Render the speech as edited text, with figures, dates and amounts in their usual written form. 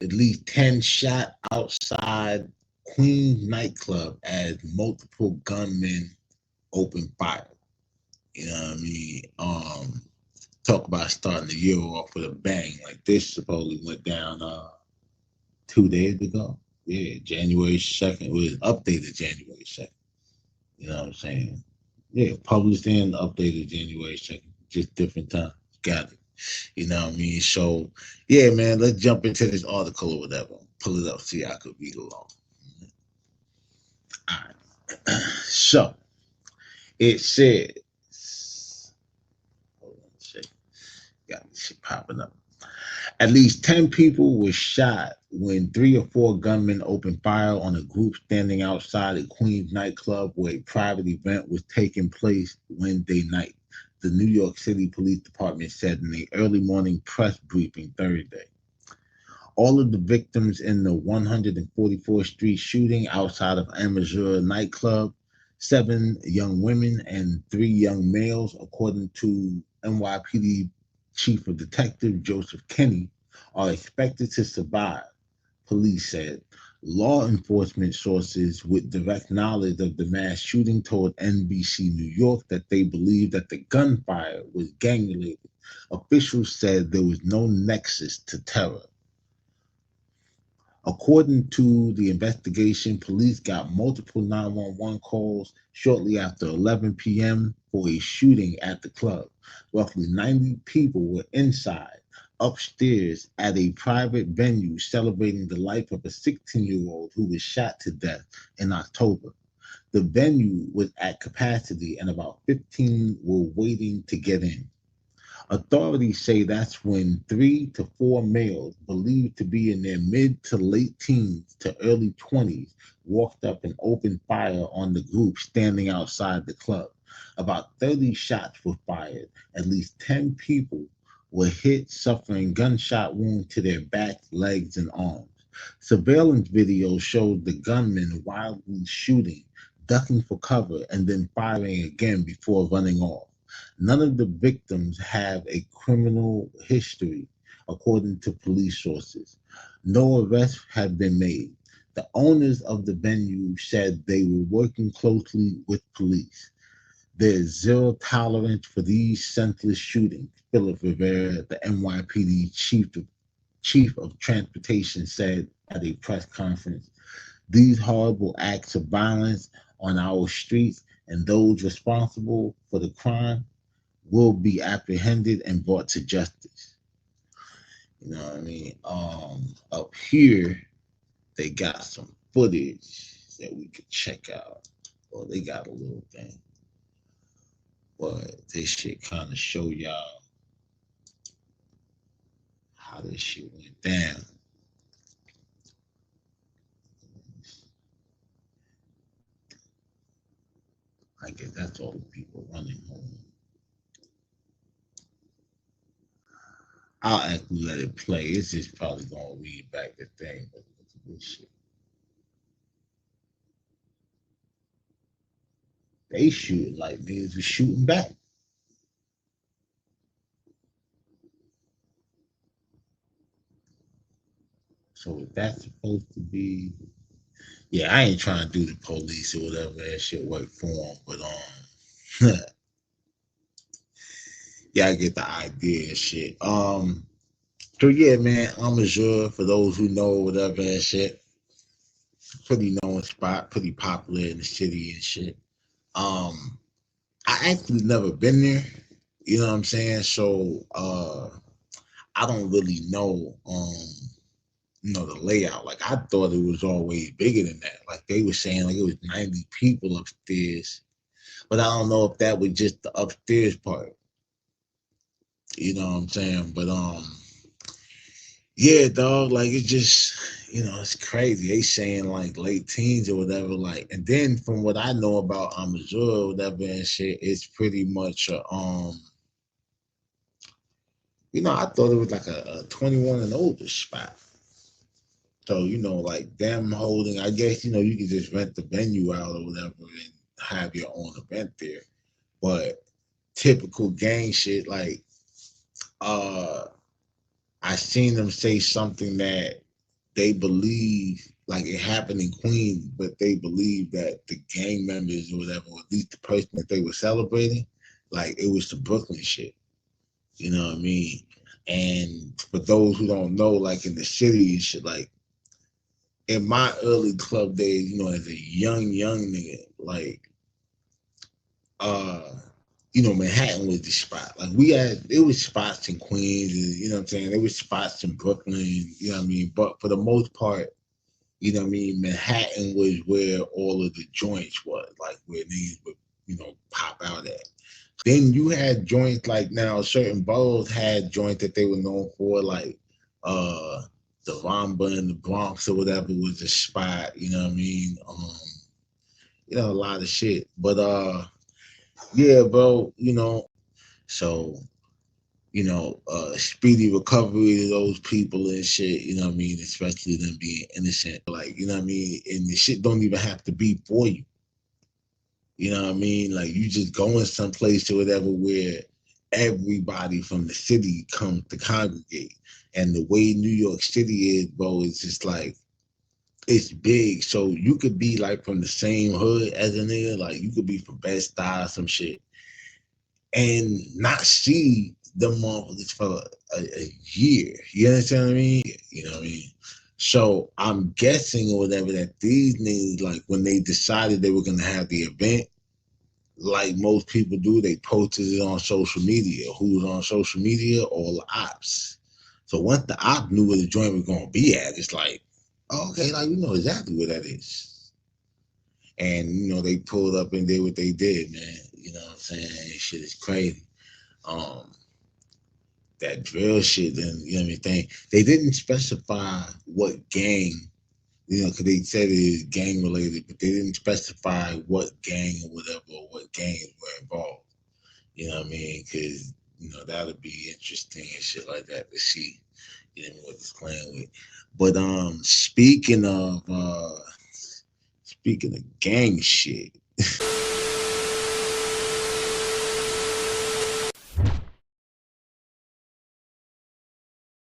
at least 10 shot outside Queen's Nightclub as multiple gunmen opened fire. You know what I mean? Talk about starting the year off with a bang. Like this supposedly went down 2 days ago. Yeah, January 2nd. It was updated January 2nd. You know what I'm saying? Yeah, published and updated January 2nd. Just different time. Got it. You know what I mean? So, yeah, man, let's jump into this article or whatever. Pull it up, see how I could read along. All right. So, it says, hold on a second. Got this shit popping up. At least 10 people were shot when 3 or 4 gunmen opened fire on a group standing outside a Queens nightclub where a private event was taking place Wednesday night, the New York City Police Department said in an early morning press briefing Thursday. All of the victims in the 144th Street shooting outside of Amazura nightclub, 7 young women and 3 young males, according to NYPD Chief of Detective Joseph Kenney, are expected to survive, police said. Law enforcement sources with direct knowledge of the mass shooting told NBC New York that they believe that the gunfire was gang-related. Officials said there was no nexus to terror. According to the investigation, police got multiple 911 calls shortly after 11 p.m. for a shooting at the club. Roughly 90 people were inside, upstairs at a private venue celebrating the life of a 16-year-old who was shot to death in October. The venue was at capacity and about 15 were waiting to get in. Authorities say that's when 3 to 4 males, believed to be in their mid to late teens to early 20s, walked up and opened fire on the group standing outside the club. About 30 shots were fired. At least 10 people were hit, suffering gunshot wounds to their backs, legs, and arms. Surveillance video showed the gunmen wildly shooting, ducking for cover, and then firing again before running off. None of the victims have a criminal history, according to police sources. No arrests have been made. The owners of the venue said they were working closely with police. There is zero tolerance for these senseless shootings, Philip Rivera, the NYPD chief of transportation, said at a press conference. These horrible acts of violence on our streets and those responsible for the crime will be apprehended and brought to justice. You know what I mean? Up here, they got some footage that we could check out. Well, they got a little thing, but this shit kind of show y'all how this shit went down. I guess that's all the people running home. I'll actually let it play. It's just probably gonna read back the thing, but look at this shit. They shoot like niggas was shooting back. So if that's supposed to be, yeah, I ain't trying to do the police or whatever that shit work for them, but yeah, I get the idea and shit. So yeah, man, Amazura, for those who know whatever and shit, pretty known spot, pretty popular in the city and shit. I actually never been there. You know what I'm saying? So I don't really know the layout. Like I thought it was always bigger than that. Like they were saying like it was 90 people upstairs. But I don't know if that was just the upstairs part. You know what I'm saying? But yeah, dog, like it's just it's crazy. They saying like late teens or whatever, like, and then from what I know about Amazura or whatever and shit, it's pretty much I thought it was like a 21 and older spot. So, like them holding, I guess, you can just rent the venue out or whatever and have your own event there. But typical gang shit, like, I seen them say something that they believe like it happened in Queens, but they believe that the gang members or whatever, or at least the person that they were celebrating, like it was the Brooklyn shit. You know what I mean? And for those who don't know, like in the city and shit, like in my early club days, as a young nigga, like uh Manhattan was the spot. Like there was spots in Queens, and, you know what I'm saying? There was spots in Brooklyn, you know what I mean? But for the most part, you know what I mean, Manhattan was where all of the joints was, like where niggas would, pop out at. Then you had joints like now certain boroughs had joints that they were known for, like the Ramba in the Bronx or whatever was a spot, you know what I mean? A lot of shit. But yeah, bro, so speedy recovery to those people and shit, you know what I mean, especially them being innocent. Like, you know what I mean? And the shit don't even have to be for you. You know what I mean? Like you just going someplace or whatever where everybody from the city comes to congregate. And the way New York City is, bro, it's just like it's big. So you could be like from the same hood as a nigga, like you could be from Bed-Stuy or some shit, and not see them motherfuckers for a year. You understand what I mean? You know what I mean? So I'm guessing or whatever that these niggas, like when they decided they were gonna have the event, like most people do, they posted it on social media. Who was on social media? All the ops. So once the op knew where the joint was gonna be at, it's like, oh, okay, like we know exactly where that is. And they pulled up and did what they did, man. You know what I'm saying? Shit is crazy. Um, that drill shit, and you know what I mean. They didn't specify what gang, because they said it is gang related, but they didn't specify what gang or whatever or what gangs were involved. You know what I mean? Because that'll be interesting and shit like that to see. You know what this playing with. But speaking of gang shit.